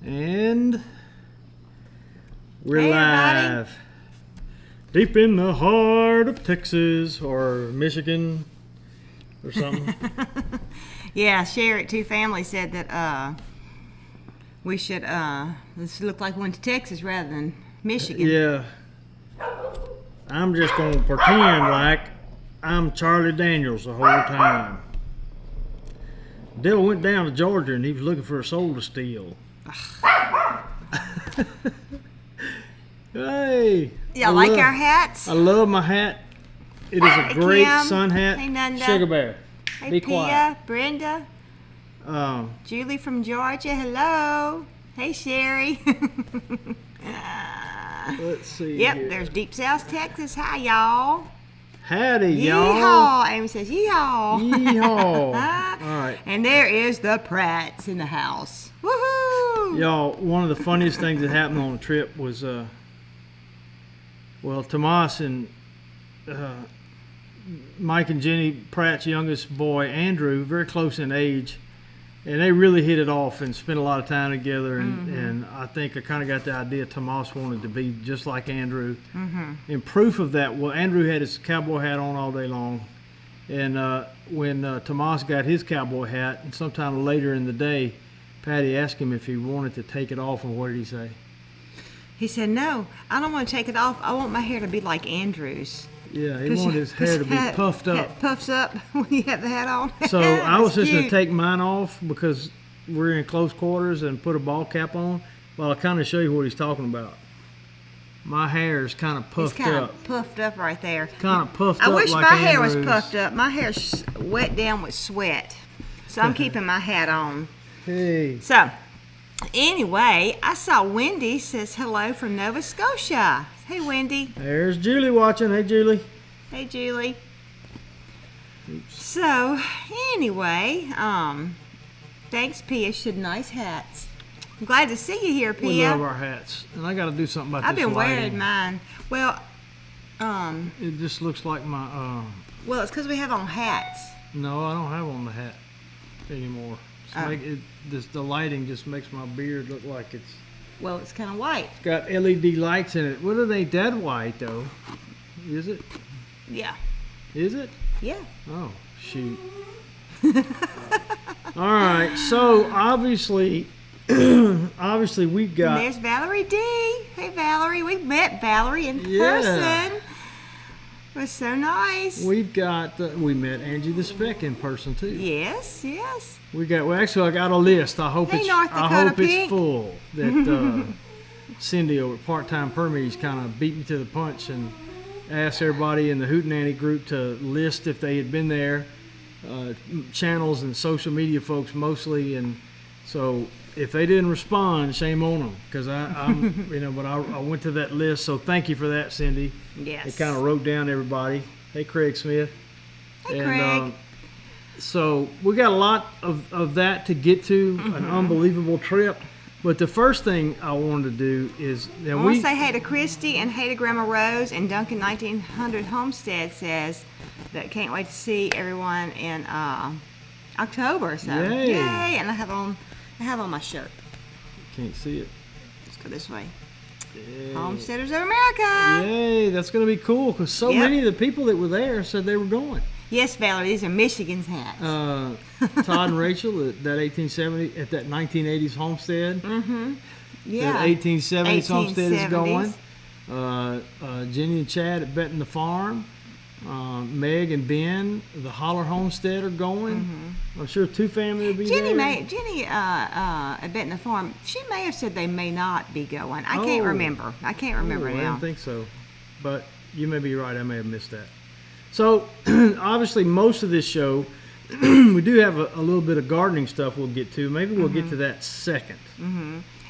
And we're Hey, live. everybody. Deep in the heart of Texas or Michigan or something. Yeah, Share It Two Family said that we should this look like we went to Texas rather than Michigan. Yeah. I'm just going to pretend like I'm Charlie Daniels the whole time. Dale went down to Georgia and he was looking for a soul to steal. Hey. Y'all like our hats? I love my hat. It is a Hey, great Kim. sun hat. Hey, Nanda. Sugar Bear. Hey, Be Pia, quiet. Brenda, Um, Julie from Georgia. Hello. Hey, Sherry. let's see. Yep, here. there's Deep South Texas. Hi, y'all. Howdy, y'all. Yeehaw. Amy says yeehaw. Yeehaw. All right. And there is the Pratts in the house. Woohoo! Y'all, one of the funniest things that happened on the trip was, Tomas and Mike and Jenny Pratt's youngest boy, Andrew, very close in age, and they really hit it off and spent a lot of time together. And I think I kind of got the idea Tomas wanted to be just like Andrew. And proof of that, well, Andrew had his cowboy hat on all day long. And when Tomas got his cowboy hat, and sometime later in the day, Patty asked him if he wanted to take it off, and what did he say? He said, "No, I don't want to take it off. I want my hair to be like Andrew's." Yeah, he wanted his hair to be puffed up. It puffs up when you have the hat on. So I was just going to cute. take mine off because we're in close quarters and put a ball cap on. Well, I'll kind of show you what he's talking about. My hair is kind of It's puffed kind up. of puffed up right there. Kind of puffed I up wish like my hair was Andrew's. puffed up. My hair's wet down with sweat, so I'm keeping my hat on. Hey. So, anyway, I saw Wendy says hello from Nova Scotia. Hey, Wendy. There's Julie watching. Hey, Julie. Hey, Julie. So, anyway, thanks, Pia. Should nice hats. I'm glad to see you here, Pia. We love our hats. And I got to do something about I've this been lighting. wearing mine. Well, It just looks like my, well, it's because we have on hats. no, I don't have on the hat anymore. The lighting just makes my beard look like it's Well, it's kind of white. got LED lights in it. Well, it ain't that white, though. Is it? Yeah. Is it? Yeah. Oh, shoot. All right, so obviously we've And got, there's Valerie D. Hey, Valerie. We met Valerie in Yeah. person. It was so nice. we met Angie the Speck in person too. Yes, yes. I got a list. I hope Hey, it's North Dakota it's Pink. full. That Cindy over at Part Time Permies kind of beat me to the punch and asked everybody in the Hootenanny group to list if they had been there, channels and social media folks mostly, and so if they didn't respond, shame on them, because I'm but I went to that list. So thank you for that, Cindy. Yes. It kind of wrote down everybody. Hey, Craig Smith. Hey, Craig. So we got a lot of that to get to, an unbelievable trip. But the first thing I wanted to do is I want to say hey to Christy and hey to Grandma Rose, and Duncan 1900 Homestead says that can't wait to see everyone in October. So Yay. yay! And I have on my shirt. Can't see it. Let's go this way. Yay. Homesteaders of America. Yay, that's going to be cool because so Yep. many of the people that were there said they were going. Yes, Valerie, these are Michigan's hats. Todd and Rachel at that 1870 at that 1980s homestead. Yeah. That 1870s homestead is 1870s. going. Jenny and Chad at Betting the Farm. Meg and Ben, the Holler Homestead are going. I'm sure Two Family will be Jenny there. at Betting the Farm, she may have said they may not be going. I can't Oh. remember. I can't remember I now. didn't think so, but you may be right. I may have missed that. So obviously, most of this show, we do have a little bit of gardening stuff we'll get to. Maybe we'll get to that second.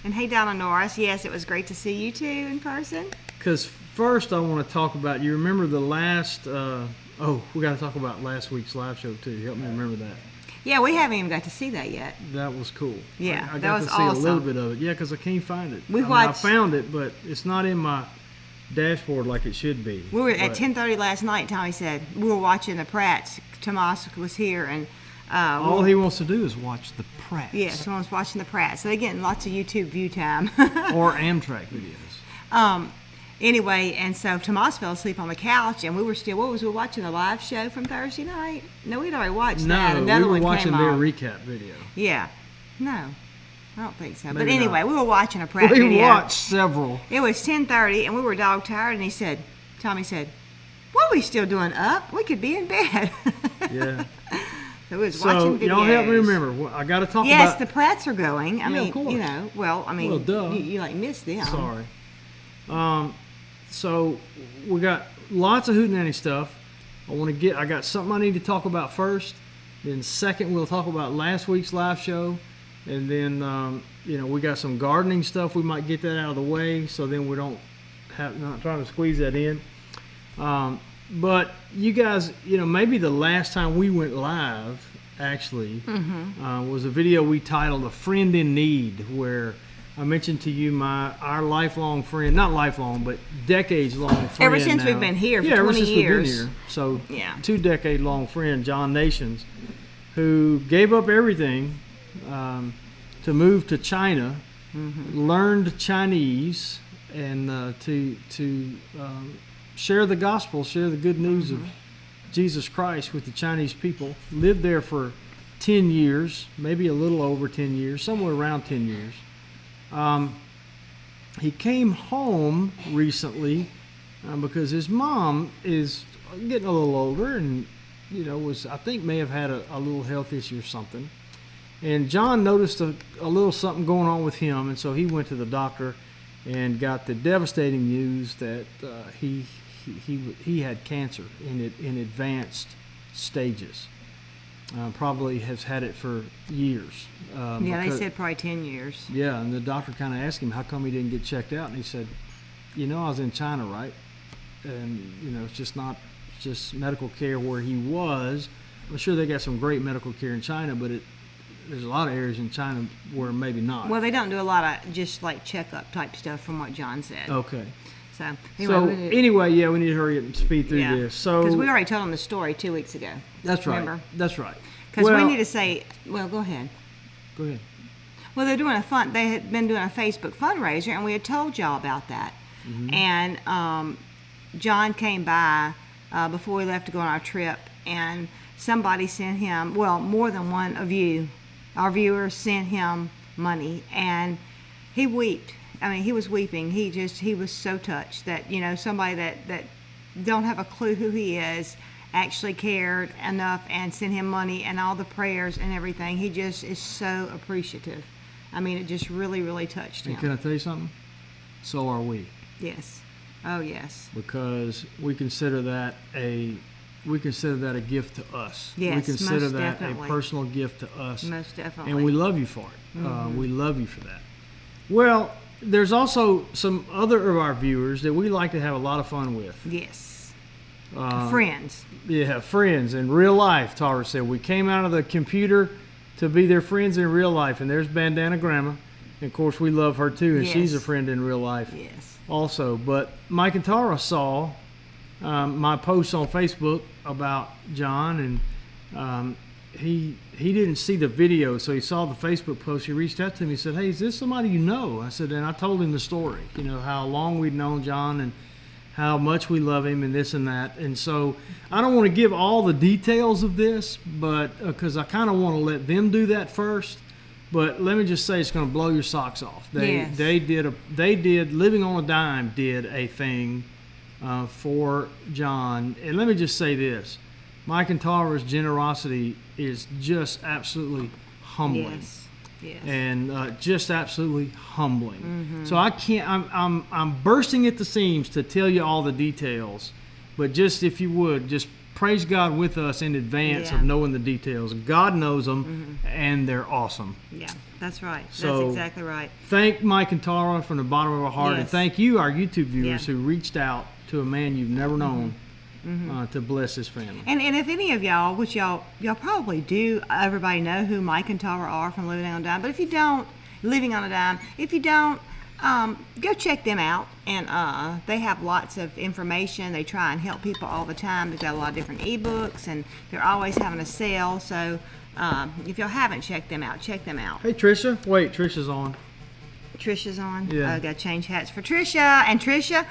And hey, Donna Norris, yes, it was great to see you two in person. Because first, I want to talk about. You remember the last? We got to talk about last week's live show too. Help me remember that. Yeah, we haven't even got to see that yet. That was cool. Yeah, I that got was to see a little awesome. bit of it. Yeah, because I can't find it. We I watched- found it, but it's not in my dashboard like it should be. We were at But- 10:30 last night. Tommy said we were watching the Pratts. Tomas was here, and All he wants to do is watch the Pratts. Yeah, someone's watching the Pratts. So they're getting lots of YouTube view time. Or Amtrak videos. Anyway, and so Tomas fell asleep on the couch, and we were watching the live show from Thursday night? No, we'd already watched that. No, Another we were one watching came their on. recap video. Yeah. No, I don't think so. But Maybe anyway, not. we were watching a Pratt We video. watched several. It was 10:30, and we were dog tired, and Tommy said, what are we still doing up? We could be in bed. Yeah. So we was So watching videos. y'all help me remember. Well, I got to talk Yes, about. the Pratts are going. I Yeah, mean, of course. you know, Well, duh. you like missed them. Sorry. So we got lots of Hootenanny stuff. I got something I need to talk about first. Then second, we'll talk about last week's live show. And then, we got some gardening stuff. We might get that out of the way so then we not trying to squeeze that in. But you guys, maybe the last time we went live, actually, was a video we titled "A Friend in Need," where I mentioned to you our lifelong friend, not lifelong, but decades-long friend. Ever since now. we've been here for ever 20 since years. we've been here. So, Yeah. 2-decade-long friend, John Nations, who gave up everything to move to China, learned Chinese, and to share the gospel, share the good news of Jesus Christ with the Chinese people. Lived there for 10 years, maybe a little over 10 years, somewhere around 10 years. He came home recently because his mom is getting a little older and, I think may have had a little health issue or something. And John noticed a little something going on with him, and so he went to the doctor and got the devastating news that he had cancer in advanced stages. Probably has had it for years. They said probably 10 years. Yeah, and the doctor kind of asked him how come he didn't get checked out, and he said, I was in China, right? And it's just not just medical care where he was. I'm sure they got some great medical care in China, but there's a lot of areas in China where maybe not. Well, they don't do a lot of just like checkup type stuff from what John said. Okay. So anyway, we need to hurry up and speed through this. So because we already told them the story 2 weeks ago. That's right. Remember? That's right. Because we need to say, well, go ahead. Go ahead. Well, they had been doing a Facebook fundraiser, and we had told y'all about that. And John came by before we left to go on our trip, and somebody sent him, well, more than one of you, our viewers, sent him money, and he wept. I mean, he was weeping. He was so touched that, somebody that don't have a clue who he is actually cared enough and sent him money and all the prayers and everything. He just is so appreciative. I mean, it just really, really touched him. And can I tell you something? So are we. Yes. Oh, yes. Because we consider that a gift to us. Yes, we consider most that definitely. a personal gift to us. Most definitely. And we love you for it. We love you for that. Well, there's also some other of our viewers that we like to have a lot of fun with. Yes. Friends. Yeah, friends in real life, Tara said. We came out of the computer to be their friends in real life. And there's Bandana Grandma. And of course, we love her too. And she's a friend in real life also. But Mike and Tara saw my posts on Facebook about John. And he didn't see the video. So he saw the Facebook post. He reached out to me and said, hey, is this somebody you know? I said, and I told him the story. How long we'd known John and how much we love him and this and that. And so I don't want to give all the details of this, but because I kind of want to let them do that first. But let me just say, it's going to blow your socks off. They did Living on a Dime did a thing for John. And let me just say this. Mike and Tara's generosity is just absolutely humbling. Yes. And just absolutely humbling. So I can't. I'm bursting at the seams to tell you all the details, but just if you would, just praise God with us in advance of knowing the details. God knows them, and they're awesome. Yeah, that's right. So, that's exactly right. Thank Mike and Tara from the bottom of our heart, and thank you, our YouTube viewers, who reached out to a man you've never known. To bless his family. And if any of y'all, which y'all probably do, everybody know who Mike and Tara are from Living on a Dime. But if you don't, Living on a Dime, if you don't, go check them out. And they have lots of information. They try and help people all the time. They've got a lot of different ebooks, and they're always having a sale. So If y'all haven't checked them out, check them out. Hey, Trisha. Wait, Trisha's on. Trisha's on. Yeah. I got to change hats for Trisha. And Trisha,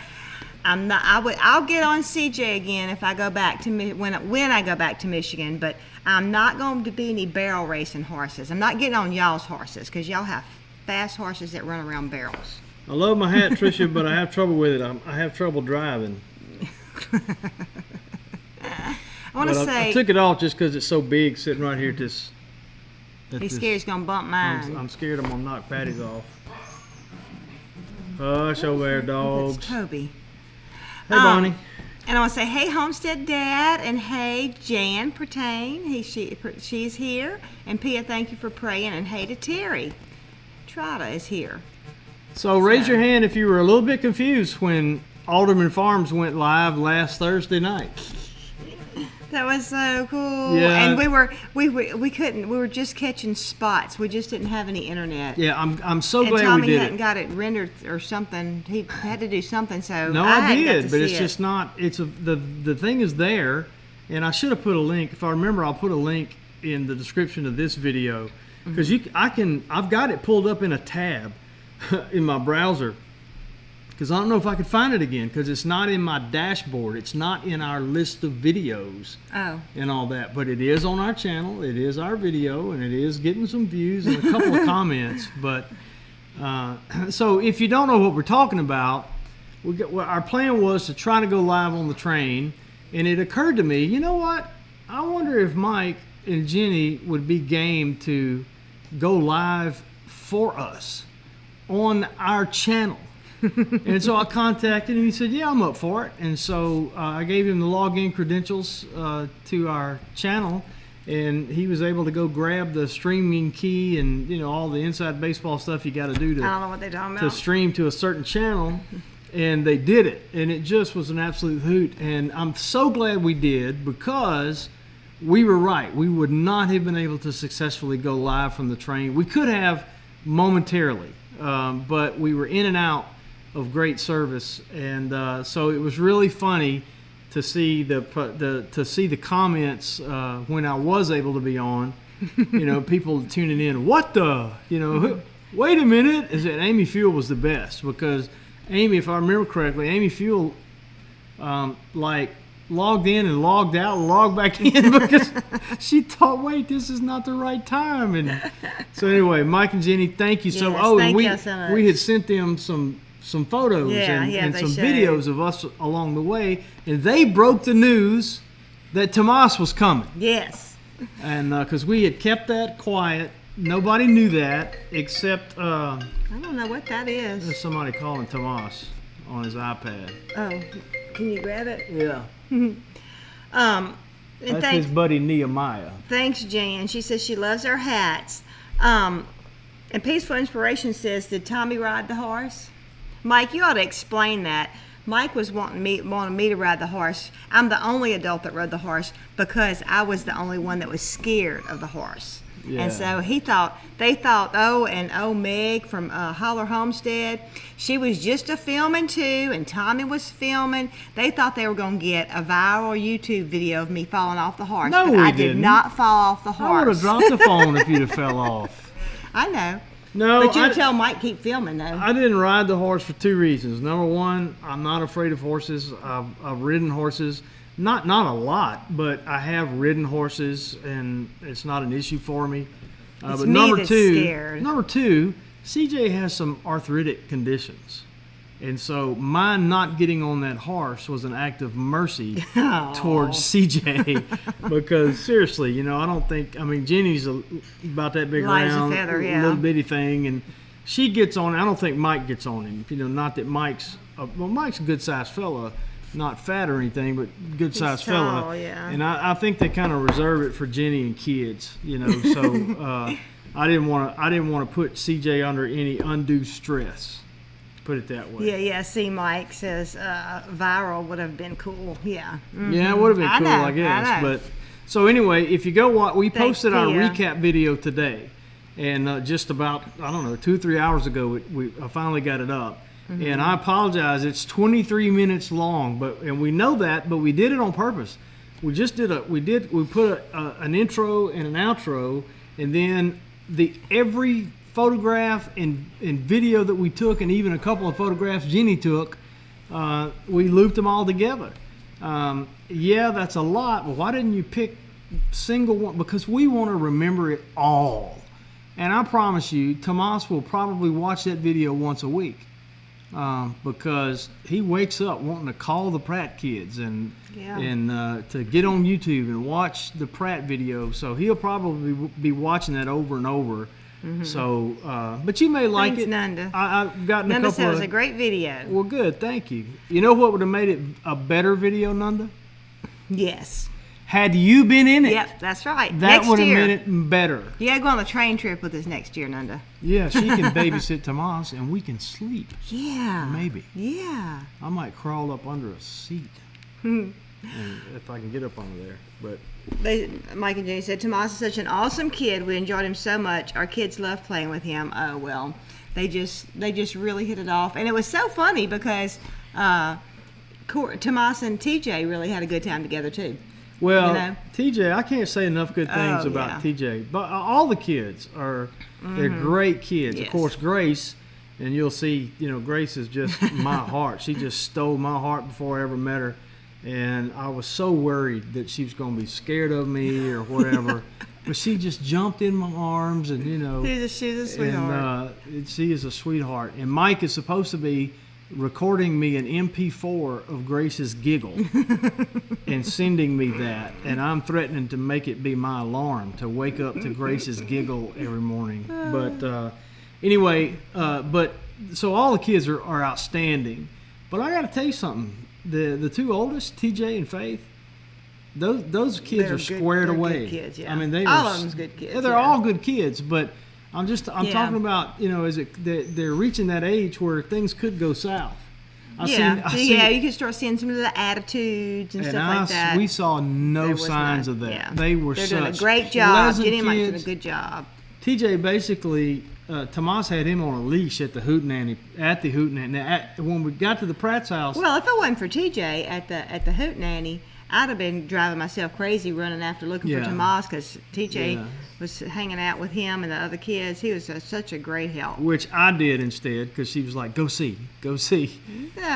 I'll get on CJ again if I go back to when I go back to Michigan. But I'm not going to be any barrel racing horses. I'm not getting on y'all's horses because y'all have fast horses that run around barrels. I love my hat, Trisha, but I have trouble with it. I have trouble driving. I took it off just because it's so big, sitting right here. He's scared he's gonna bump mine. I'm scared I'm gonna knock Patty's off. Hush over there, dogs. That's Toby. Hey, Bonnie. And I want to say, hey, Homestead Dad, and hey, Jan Pertain. She's here. And Pia, thank you for praying. And hey to Terry. Trotta is here. So raise your hand if you were a little bit confused when AldermanFarms went live last Thursday night. That was so cool. Yeah. And we couldn't. We were just catching spots. We just didn't have any internet. Yeah, I'm so glad Tommy we did hadn't it. got it rendered or something. He had to do something. So No, I did, got to but see it's just not. The thing is there, and I should have put a link. If I remember, I'll put a link in the description of this video because I've got it pulled up in a tab in my browser. Because I don't know if I could find it again because it's not in my dashboard. It's not in our list of videos and all that. But it is on our channel. It is our video, and it is getting some views and a couple of comments. But so if you don't know what we're talking about, our plan was to try to go live on the train. And it occurred to me, you know what? I wonder if Mike and Jenny would be game to go live for us on our channel. And so I contacted him. He said, yeah, I'm up for it. And so I gave him the login credentials to our channel, and he was able to go grab the streaming key and all the inside baseball stuff you got to do I don't know what they're talking about. to stream to a certain channel. And they did it, and it just was an absolute hoot. And I'm so glad we did because we were right. We would not have been able to successfully go live from the train. We could have momentarily, but we were in and out of great service, and so it was really funny to see the comments when I was able to be on. People tuning in. What the? Wait a minute! Is that Amy Fuel was the best because Amy, if I remember correctly, Amy Fuel logged in and logged out and logged back in because she thought, wait, this is not the right time. And so anyway, Mike and Jenny, thank you so. Yes, thank and you so much. we had sent them some photos and some showed. videos of us along the way, and they broke the news that Tomas was coming. Yes. And because we had kept that quiet, nobody knew that except I don't know what that is. there's somebody calling Tomas on his iPad. Oh, can you grab it? Yeah. And That's his buddy Nehemiah. Thanks, Jan. She says she loves our hats. And Peaceful Inspiration says, did Tommy ride the horse? Mike, you ought to explain that. Mike was wanting me to ride the horse. I'm the only adult that rode the horse because I was the only one that was scared of the horse. Yeah. And so they thought, Meg from Holler Homestead, she was just a filming too, and Tommy was filming. They thought they were going to get a viral YouTube video of me falling off the horse. No, but we I didn't. did not fall off the horse. I would have dropped the phone if you'd have fell off. I know. No, But you tell Mike keep filming though. I didn't ride the horse for two reasons. Number one, I'm not afraid of horses. I've ridden horses, not a lot, but I have ridden horses, and it's not an issue for me. It's But me number that's two, scared. CJ has some arthritic conditions. And so my not getting on that horse was an act of mercy towards CJ because seriously, I don't think, Jenny's about that big Light as a around, feather, yeah. little bitty thing, and she gets on. I don't think Mike gets on him. Not that Mike's a good sized fella, not fat or anything, but good sized fella. tall, yeah. And I think they kind of reserve it for Jenny and kids, so I didn't want to put CJ under any undue stress. Put it that way. Yeah. See, Mike says viral would have been cool. Yeah. Mm-hmm. Yeah, it would have been cool, I guess. I know. But so anyway, if you go watch, we Thanks, posted our Tia. recap video today, and just about 2 3 hours ago, I finally got it up. Mm-hmm. And I apologize, it's 23 minutes long, and we know that, but we did it on purpose. we put an intro and an outro, and then every photograph and video that we took, and even a couple of photographs Jenny took, we looped them all together. Yeah, that's a lot, but why didn't you pick single one? Because we want to remember it all. And I promise you, Tomas will probably watch that video once a week, because he wakes up wanting to call the Pratt kids and to get on YouTube and watch the Pratt video. So he'll probably be watching that over and over. Mm-hmm. So, but you may like it. Nanda. I've gotten Nanda a couple said it was a great video. Well, good, thank you. You know what would have made it a better video, Nanda? Yes. Had you been in it. Yep, that's right. That would have made it better. You got to go on the train trip with us next year, Nanda. Yeah, she can babysit Tomas, and we can sleep. Yeah. Maybe. Yeah. I might crawl up under a seat. And if I can get up under there. But Mike and Jenny said, Tomas is such an awesome kid. We enjoyed him so much. Our kids love playing with him. Oh, well, they just really hit it off. And it was so funny because Tomas and TJ really had a good time together, too. Well, you know? TJ, I can't say enough good things about TJ. But all the kids they're great kids. Yes. Of course, Grace, and you'll see, Grace is just my heart. She just stole my heart before I ever met her. And I was so worried that she was going to be scared of me or whatever. But she just jumped in my arms and, She's a sweetheart. And she is a sweetheart. And Mike is supposed to be recording me an MP4 of Grace's giggle and sending me that, and I'm threatening to make it be my alarm to wake up to Grace's giggle every morning. But anyway, so all the kids are outstanding. But I got to tell you something: the two oldest, TJ and Faith, those kids are squared away. Good kids, yeah. I mean, all of them's good kids. Yeah, they're all good kids, but I'm talking about, they're reaching that age where things could go south. You can start seeing some of the attitudes and stuff like that. We saw no signs of that. Yeah. They're doing a great job. Jenny and Mike kids. doing a good job. TJ basically, Tomas had him on a leash at the Hootenanny. Now, when we got to the Pratt's house. Well, if it wasn't for TJ at the Hootenanny, I'd have been driving myself crazy running after looking for Tomas because TJ was hanging out with him and the other kids. He was such a great help. Which I did instead because she was like, go see. No,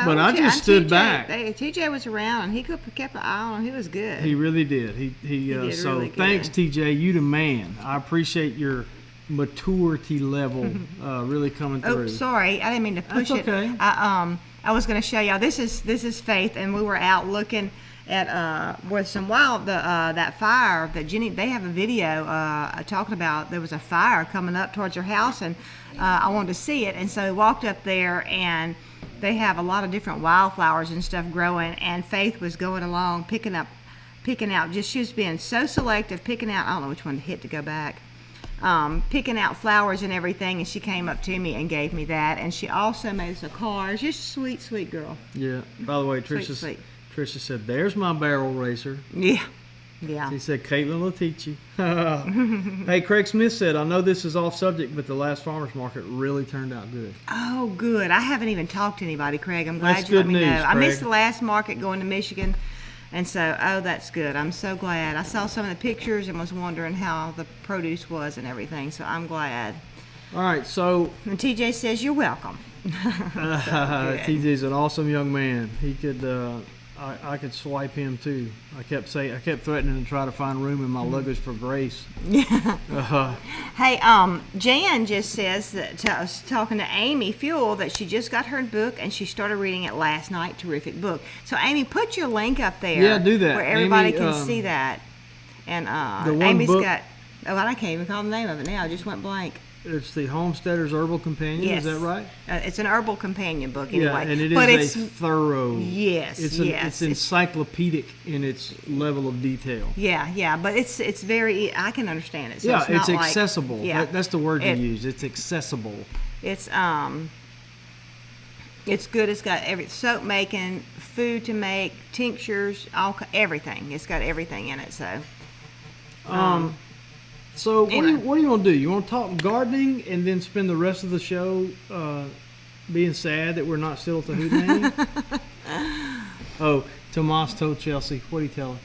But I just stood back. TJ was around and he kept an eye on him. He was good. He really did. He did so really good. Thanks, TJ. You the man. I appreciate your maturity level really coming through. Oh, sorry. I didn't mean to push That's okay. it. I was going to show y'all. This is Faith, and we were out looking at with some that fire that Jenny, they have a video talking about there was a fire coming up towards her house, and I wanted to see it, and so we walked up there, and they have a lot of different wildflowers and stuff growing, and Faith was going along picking out, just she was being so selective, picking out, I don't know which one to hit to go back, picking out flowers and everything, and she came up to me and gave me that, and she also made us a card. She's a sweet girl. Yeah. By the way, Tricia said, there's my barrel racer. Yeah. She said, Caitlin will teach you. Hey, Craig Smith said, I know this is off subject, but the last farmer's market really turned out good. Oh, good. I haven't even talked to anybody, Craig. I'm glad That's you let good me news, know. I Craig. missed the last market going to Michigan, and so, that's good. I'm so glad. I saw some of the pictures and was wondering how the produce was and everything, so I'm glad. All right, so... And TJ says, you're welcome. TJ's an awesome young man. He could... I could swipe him too. I kept threatening to try to find room in my luggage for Grace. Yeah. Hey, Jan just says that I was talking to Amy Fuel that she just got her book and she started reading it last night. Terrific book. So Amy, put your link up there. Yeah, do that. Where everybody Amy, can see that. And Amy's got. Oh, I can't even call the name of it now. I just went blank. It's the Homesteader's Herbal Companion. Yes. Is that right? It's an herbal companion book anyway. Yeah, and it's thorough. Yes, It's encyclopedic in its level of detail. Yeah, but it's very. I can understand it. So yeah, it's not accessible. Like, That's the word you use. It's accessible. It's good. It's got soap making, food to make, tinctures, everything. It's got everything in it. So. So anyway. what do you want to do? You want to talk gardening and then spend the rest of the show being sad that we're not still at the Hootenanny? Oh, Tomas told Chelsea. What did he tell her?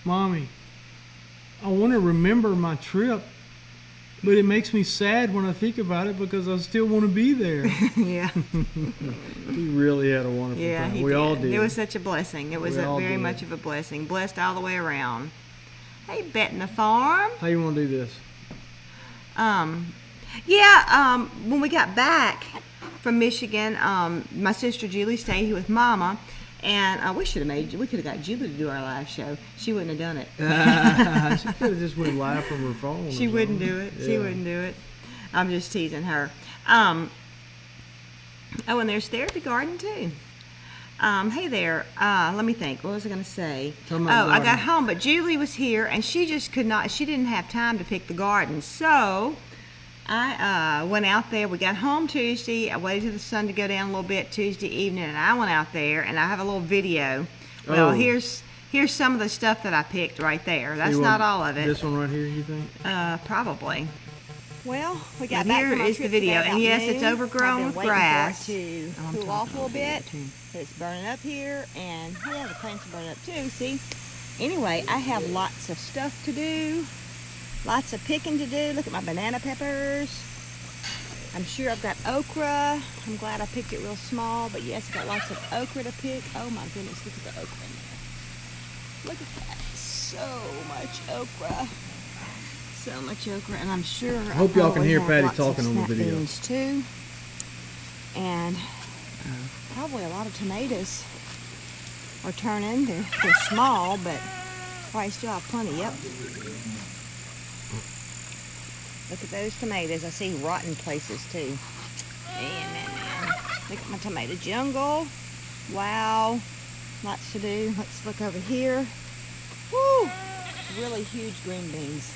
Mommy, I want to remember my trip, but it makes me sad when I think about it because I still want to be there. Yeah. He really had a wonderful Yeah, time. We all did. It was such a blessing. It was We all very did. much of a blessing. Blessed all the way around. Hey, betting the farm. How you want to do this? When we got back from Michigan, my sister Julie stayed here with Mama, and we could have got Julie to do our live show. She wouldn't have done it. She could have just went live from her phone. She wouldn't do it. She Yeah. wouldn't do it. I'm just teasing her. And there's Therapy Garden too. Hey there. Let me think. What was I going to say? Tell me about the I got garden. home, but Julie was here, and she just could not. She didn't have time to pick the garden, so I went out there. We got home Tuesday. I waited for the sun to go down a little bit Tuesday evening, and I went out there, and I have a little video. Well, Oh. here's some of the stuff that I picked right there. That's You not want all of it. This one right here, you think? Probably. Well, we got got back here from our is the trip video, today and about yes, it's noon. overgrown I've been with waiting for it grass. to Oh, I'm cool talking off a little over there, bit. too. It's burning up here, and yeah, the plants are burning up too. See? Anyway, I have lots of stuff to do, lots of picking to do. Look at my banana peppers. I'm sure I've got okra. I'm glad I picked it real small, but yes, I've got lots of okra to pick. Oh my goodness, look at the okra in there. Look at that. So much okra. So much okra, and I'm sure I hope y'all can probably hear have Patty lots of talking on the snap video. beans too, and probably a lot of tomatoes are turning. They're small, but probably still have plenty. Yep. Look at those tomatoes. I see rotten places too. Man. Look at my tomato jungle. Wow. Lots to do. Let's look over here. Woo! Really huge green beans.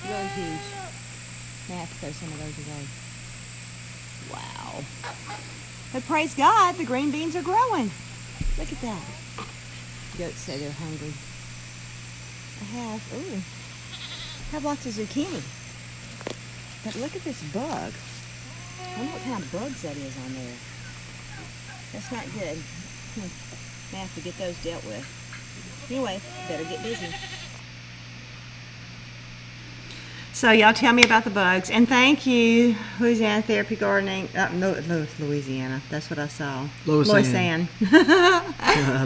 Really huge. May have to throw some of those away. Wow. But praise God, the green beans are growing. Look at that. Goats say they're hungry. I have lots of zucchini. But look at this bug. I wonder what kind of bugs that is on there. That's not good. May have to get those dealt with. Anyway, better get busy. So y'all tell me about the bugs, and thank you, Louisiana Therapy Gardening. No, Louisiana. That's what I saw. Loisanne.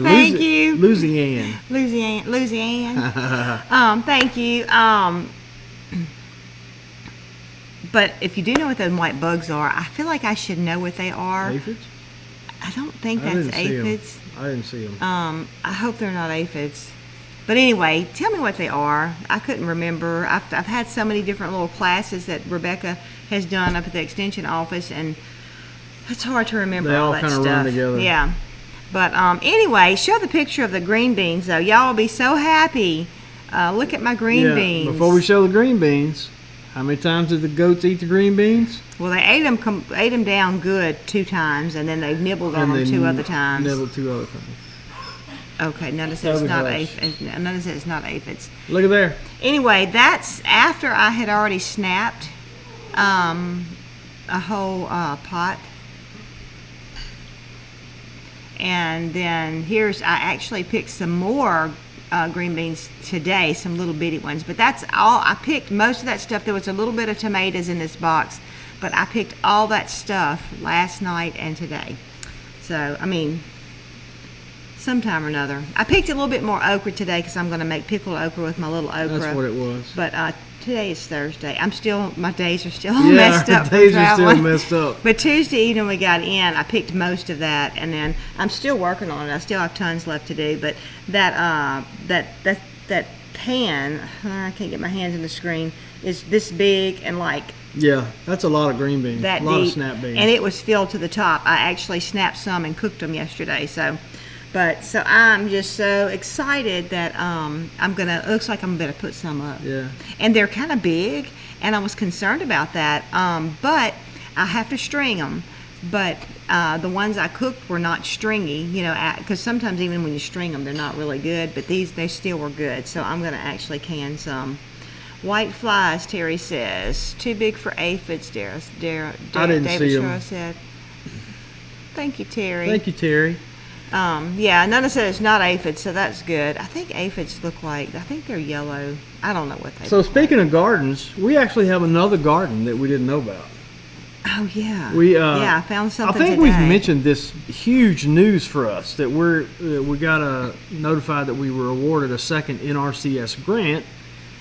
Thank you, Louisiana. Louisiana. Thank you. But if you do know what those white bugs are, I feel like I should know what they are. Aphids? I don't think I that's didn't see 'em. aphids. I didn't see them. I hope they're not aphids. But anyway, tell me what they are. I couldn't remember. I've had so many different little classes that Rebecca has done up at the extension office, and it's hard to remember They all that kinda stuff. run together. Yeah. But anyway, show the picture of the green beans, though. Y'all will be so happy. Look at my green beans. Before we show the green beans, how many times did the goats eat the green beans? Well, they ate them down good 2 times, and then they nibbled on them they 2 other times. Nibbled 2 other times. Okay, notice it's not That'll be aphids. Notice it's not aphids. Look at there. Anyway, that's after I had already snapped a whole pot. And then I actually picked some more green beans today, some little bitty ones. But that's all. I picked most of that stuff. There was a little bit of tomatoes in this box, but I picked all that stuff last night and today. So, I mean, sometime or another. I picked a little bit more okra today because I'm going to make pickled okra with my little okra. That's what it was. But today is Thursday. My days are still messed up our from days are still traveling. messed up. But Tuesday evening we got in, I picked most of that, and then I'm still working on it. I still have tons left to do. But that pan, I can't get my hands in the screen, is this big and like Yeah, that's a lot of green beans. that a lot deep, of snap beans. and it was filled to the top. I actually snapped some and cooked them yesterday. So I'm just so excited that it looks like I'm gonna put some up. Yeah. And they're kind of big, and I was concerned about that. But I have to string them. But the ones I cooked were not stringy, because sometimes even when you string them, they're not really good. But they still were good. So I'm gonna actually can some. White flies, Terry says. Too big for aphids, I didn't David see 'em. Shaw said. Thank you, Terry. Thank you, Terry. Yeah, Nona said it's not aphids, so that's good. I think aphids look like, I think they're yellow. I don't know what they So look like. speaking of gardens, we actually have another garden that we didn't know about. Oh, yeah. Yeah, I found something I think today. we've mentioned this huge news for us that we got notified that we were awarded a second NRCS grant.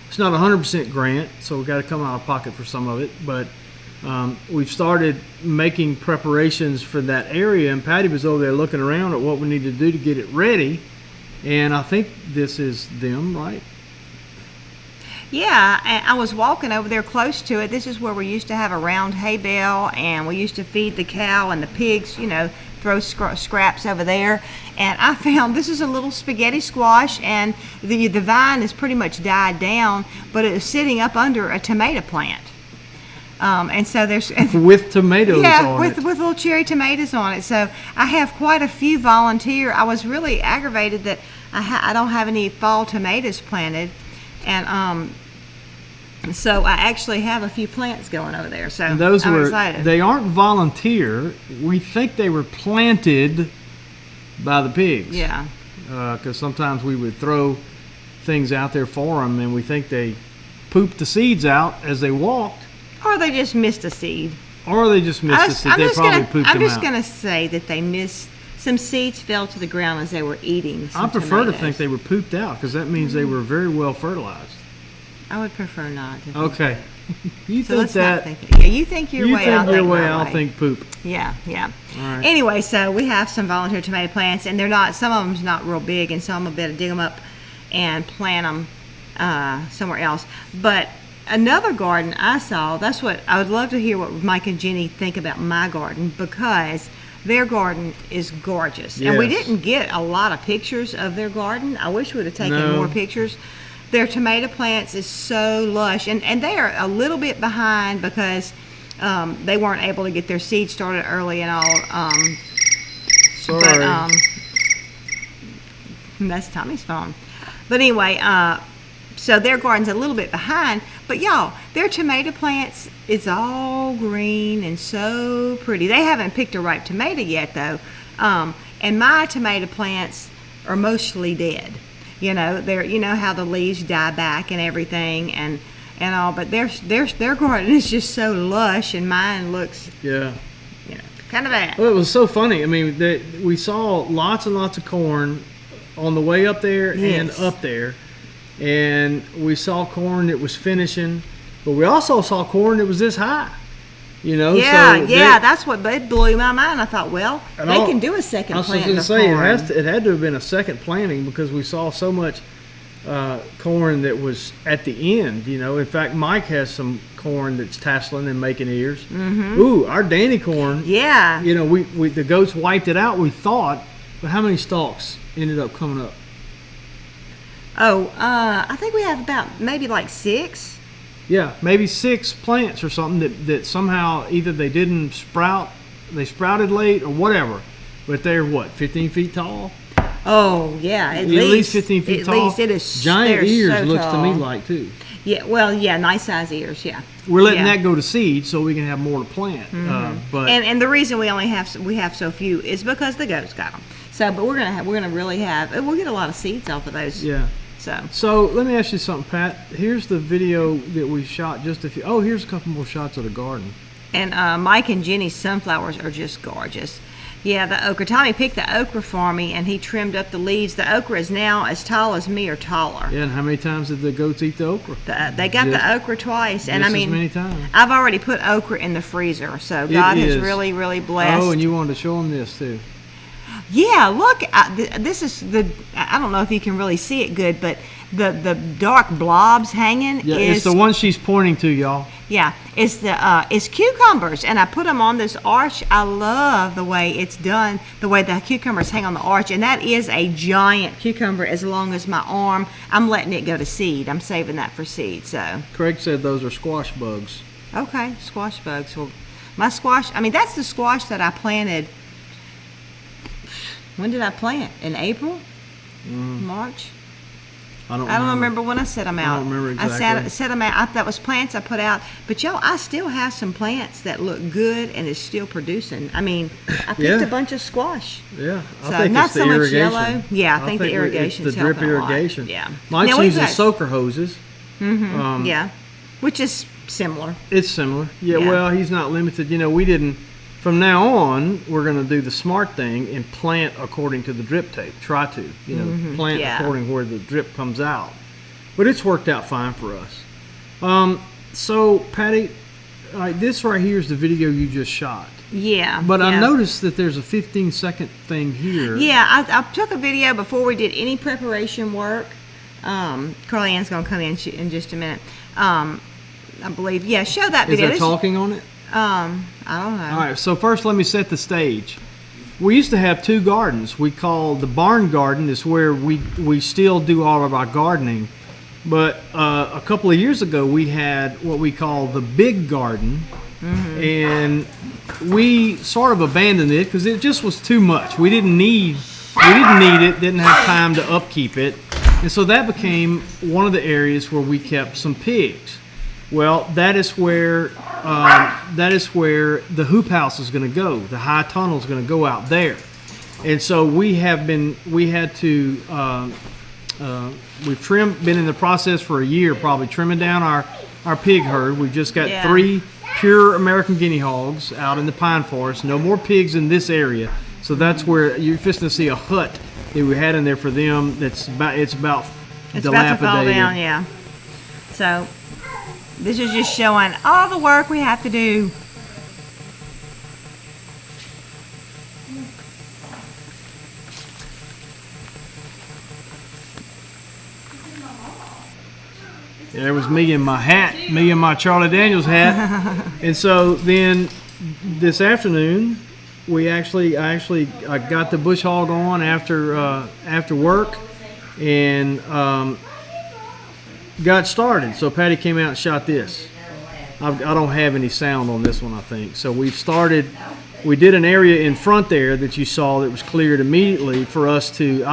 It's not a 100% grant, so we got to come out of pocket for some of it, but we've started making preparations for that area, and Patty was over there looking around at what we need to do to get it ready, and I think this is them, right? Yeah, and I was walking over there close to it. This is where we used to have a round hay bale, and we used to feed the cow and the pigs, you know, throw scraps over there. And I found this is a little spaghetti squash, and the vine is pretty much died down, but it is sitting up under a tomato plant. And so there's With tomatoes on with it. little cherry tomatoes on it. So I have quite a few volunteer. I was really aggravated that I don't have any fall tomatoes planted, and so I actually have a few plants going over there. So And those I'm excited. they aren't volunteer. We think they were planted by the pigs. Yeah. Because sometimes we would throw things out there for them, and we think they pooped the seeds out as they walked, Or they just missed a seed. or they just missed the seed. They probably pooped I'm them just out. gonna say that they missed some seeds fell to the ground as they were eating. I prefer to think they were pooped out because that means they were very well fertilized. I would prefer not. To think Okay. You So think let's not that? think that. Yeah, you think your You way. think I'll your think way. my I'll way. think poop. Yeah, yeah. All right. Anyway, so we have some volunteer tomato plants, and they're not. Some of them's not real big, and so I'm gonna better dig them up and plant them somewhere else. But another garden I saw. That's what I would love to hear what Mike and Jenny think about my garden, because their garden is gorgeous, and we Yes. didn't get a lot of pictures of their garden. I wish we would have taken No. more pictures. Their tomato plants is so lush, and they are a little bit behind because they weren't able to get their seeds started early and all. Sorry. But that's Tommy's phone. But anyway, so their garden's a little bit behind. But y'all, their tomato plants is all green and so pretty. They haven't picked a ripe tomato yet though, and my tomato plants are mostly dead. You know, you know how the leaves die back and everything and all. But their garden is just so lush, and mine looks, Yeah. you know, kind of bad. Well, it was so funny. I mean, we saw lots and lots of corn on the way up there and Yes. up there, and we saw corn that was finishing, but we also saw corn that was this high. You know, Yeah, so yeah, that's what it blew my mind. I thought, well, And they all- can do a I second was plant going to of say corn. it had to have been a second planting because we saw so much corn that was at the end. You know, in fact, Mike has some corn that's tasseling and making ears. Mm-hmm. Ooh, our Danny corn. Yeah. You know, we the goats wiped it out. We thought, but how many stalks ended up coming up? Oh, I think we have about maybe like 6. Yeah, maybe 6 plants or something that somehow either they didn't sprout, they sprouted late or whatever. But they're what, 15 feet tall? Oh, yeah, at least 15 feet tall. At least it is. Giant they're ears so looks to me tall. like too. Yeah, well, yeah, nice size ears, yeah. We're letting Yeah. that go to seed so we can have more to plant. But And the reason we only have so few is because the goats got them. So, but we'll get a lot of seeds off of those. yeah. So let me ask you something, Pat. Here's the video that we shot just a few. Oh, here's a couple more shots of the garden. And Mike and Jenny's sunflowers are just gorgeous. Yeah, the okra. Tommy picked the okra for me, and he trimmed up the leaves. The okra is now as tall as me or taller. Yeah, and how many times did the goats eat the okra? They got Just- the okra twice, and just I mean, as many times. I've already put okra in the freezer, so God has is. really, really blessed. Oh, and you wanted to show them this too. Yeah, look, this is I don't know if you can really see it good, but the dark blobs hanging Yeah, is it's the one she's pointing to, y'all. yeah, it's cucumbers, and I put them on this arch. I love the way it's done, the way the cucumbers hang on the arch, and that is a giant cucumber as long as my arm. I'm letting it go to seed. I'm saving that for seed. So Craig said those are squash bugs. okay, squash bugs. Well, my squash. I mean, that's the squash that I planted. When did I plant? In April, March. I don't remember when I set them out. I don't remember I exactly. set them out. That was plants I put out. But y'all, I still have some plants that look good and is still producing. I mean, I picked a bunch of squash. Yeah, So I think not it's the so much irrigation. yellow. Yeah, I think the irrigation's it's the drip helping a lot. irrigation. Yeah. Mike's Now, we've using got- soaker hoses. Yeah, which is similar. It's similar. Yeah, Yeah. well, he's not limited. You know, we didn't. From now on, we're going to do the smart thing and plant according to the drip tape. Try to, you know, plant Yeah. according where the drip comes out. But it's worked out fine for us. So, Patty, this right here is the video you just shot. Yeah. But I yeah. noticed that there's a 15-second thing here. Yeah, I took a video before we did any preparation work. Carly Ann's going to come in just a minute. I believe. Yeah, show that Is video. there talking on it? I don't know. All right, so first let me set the stage. We used to have 2 gardens. We call the barn garden is where we still do all of our gardening. But a couple of years ago, we had what we call the big garden. And we sort of abandoned it because it just was too much. We didn't need it, didn't have time to upkeep it. And so that became one of the areas where we kept some pigs. Well, that is where the hoop house is going to go. The high tunnel is going to go out there, and so we've been in the process for a year, probably trimming down our pig herd. We've just got 3 pure American guinea hogs out in the pine forest. No more pigs in this area, so that's where you're just to see a hut that we had in there for them. It's about It's dilapidated. about to fall down, yeah. So this is just showing all the work we have to do. There was me in my hat, me in my Charlie Daniels hat. And so then this afternoon, I got the bush hog on after work and got started. So Patty came out and shot this. I don't have any sound on this one, I think. So we did an area in front there that you saw that was cleared immediately for us to,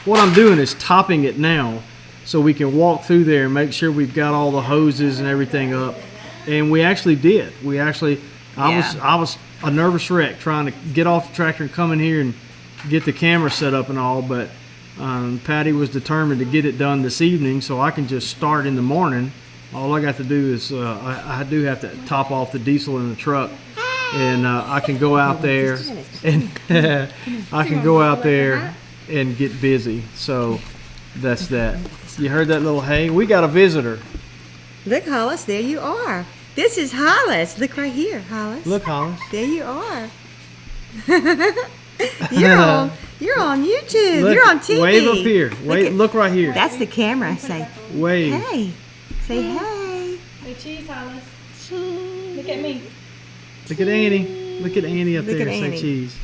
what I'm doing is topping it now so we can walk through there and make sure we've got all the hoses and everything up. And we actually did. I was a nervous wreck trying to get off the tractor and come in here and get the camera set up and all, but Patty was determined to get it done this evening so I can just start in the morning. All I got to do is I do have to top off the diesel in the truck, and I can go out there and and get busy. So that's that. You heard that little hay? We got a visitor. Look, Hollis, there you are. This is Hollis. Look right here, Hollis. Look, Hollis. There you are. You're on YouTube. Look, You're on TV. Wave up here. Look right here. That's the camera. Say, Wave. hey. Say, hey. Say cheese, Hollis. Look at me. Look at Annie. Look at Annie up Look there. at Say Annie. cheese.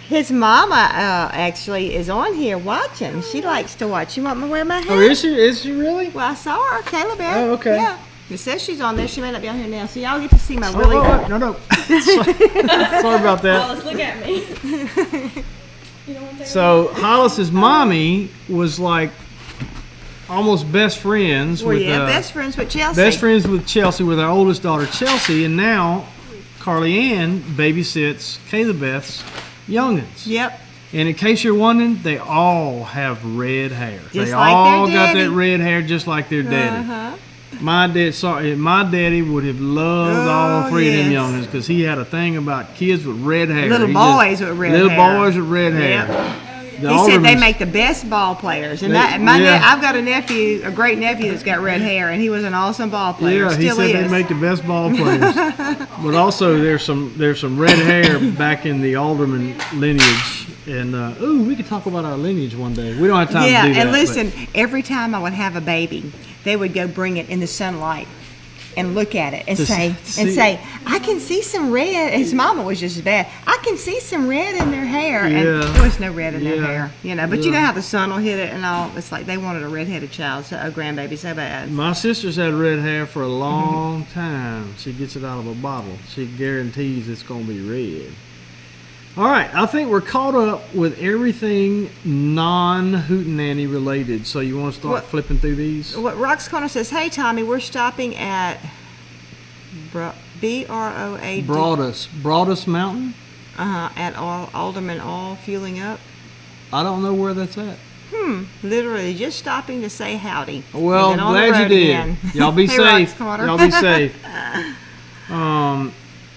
His mama actually is on here watching. She likes to watch. You want me to wear my hat? Oh, is she? Is she really? Well, I saw her, Kayla Bear. Oh, okay. Yeah. It says she's on there. She may not be on here now. So y'all get to see my Oh, really no. Sorry about that. Hollis, look at me. You don't want to So Hollis's mommy was like almost best friends with best friends with Chelsea. best friends with Chelsea, with our oldest daughter Chelsea, and now Carly Ann babysits Kayla Beth's youngins. Yep. And in case you're wondering, they all have red hair. Just they like all their got daddy. that red hair just like their daddy. Uh-huh. My daddy would have loved all 3 of them yes. youngins because he had a thing about kids with red hair. Little He boys with red hair. Little boys with red hair. Yep. The He said they Aldermans- make the best ball players, and Yeah. I've got a great nephew that's got red hair, and he was an awesome ball player. Yeah, he Still said is. they make the best ball players. But also, there's some red hair back in the Alderman lineage, and we could talk about our lineage one day. We don't have time to do that. and but- listen, every time I would have a baby, they would go bring it in the sunlight and look at it and To say, see- I can see some red. His mama was just as bad. I can see some red in their hair, and Yeah. there was no red in their Yeah. hair, But you Yeah. know how the sun will hit it and all. It's like they wanted a red-headed child, a grandbaby, so bad. My sister's had red hair for a long time. She gets it out of a bottle. She guarantees it's going to be red. All right, I think we're caught up with everything non-Hootenanny related. So you want to start flipping through these? What Rox Corner says, hey Tommy, we're stopping at B-R-O-A-D. Broadus Mountain? At Alderman All Fueling Up. I don't know where that's at. Literally just stopping to say howdy. Well, And then on the glad you road did. again. Y'all be Hey, safe. Rox Corner. Y'all be safe.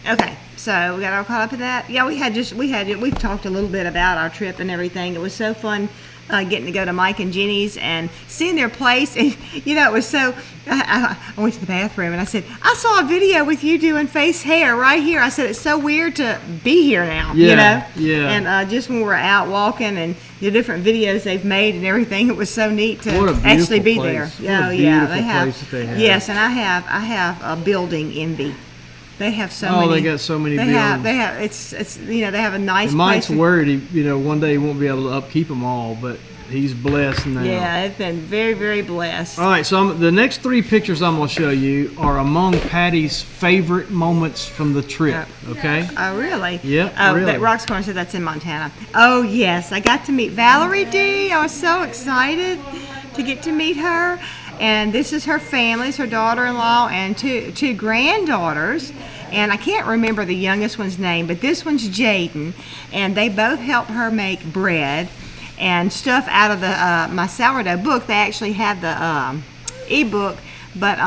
Okay, so we got all caught up in that. Yeah, we've talked a little bit about our trip and everything. It was so fun getting to go to Mike and Jenny's and seeing their place. And it was so. I went to the bathroom and I said, I saw a video with you doing face hair right here. I said it's so weird to be here now. Yeah. And just when we're out walking and the different videos they've made and everything, it was so neat to What a beautiful actually be place. there. What a Oh yeah, beautiful they have. place that they have. Yes, and I have a building envy. They have so many. Oh, they got so many buildings. They have. It's they have a nice. And Mike's place. worried, one day he won't be able to upkeep them all, but he's blessed now. Yeah, it's been very, very blessed. All right, so the next 3 pictures I'm going to show you are among Patty's favorite moments from the trip, okay? Oh, really? Yep, Oh, really. that Rox Corner said that's in Montana. Oh, yes. I got to meet Valerie D. I was so excited to get to meet her. And this is her family. It's her daughter-in-law and two granddaughters. And I can't remember the youngest one's name, but this one's Jaden. And they both help her make bread and stuff out of the my sourdough book. They actually have the ebook, but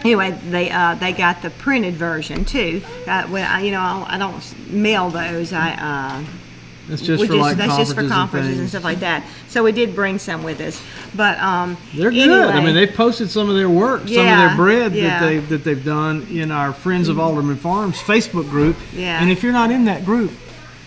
anyway, they got the printed version too. I don't mail those. That's just for like that's just for conferences and things. stuff like that. So we did bring some with us, but They're good. anyway. I mean, they've posted some of their work, some of Yeah, their bread yeah. that they've done in our Friends of Alderman Farms Facebook group. Yeah. And if you're not in that group,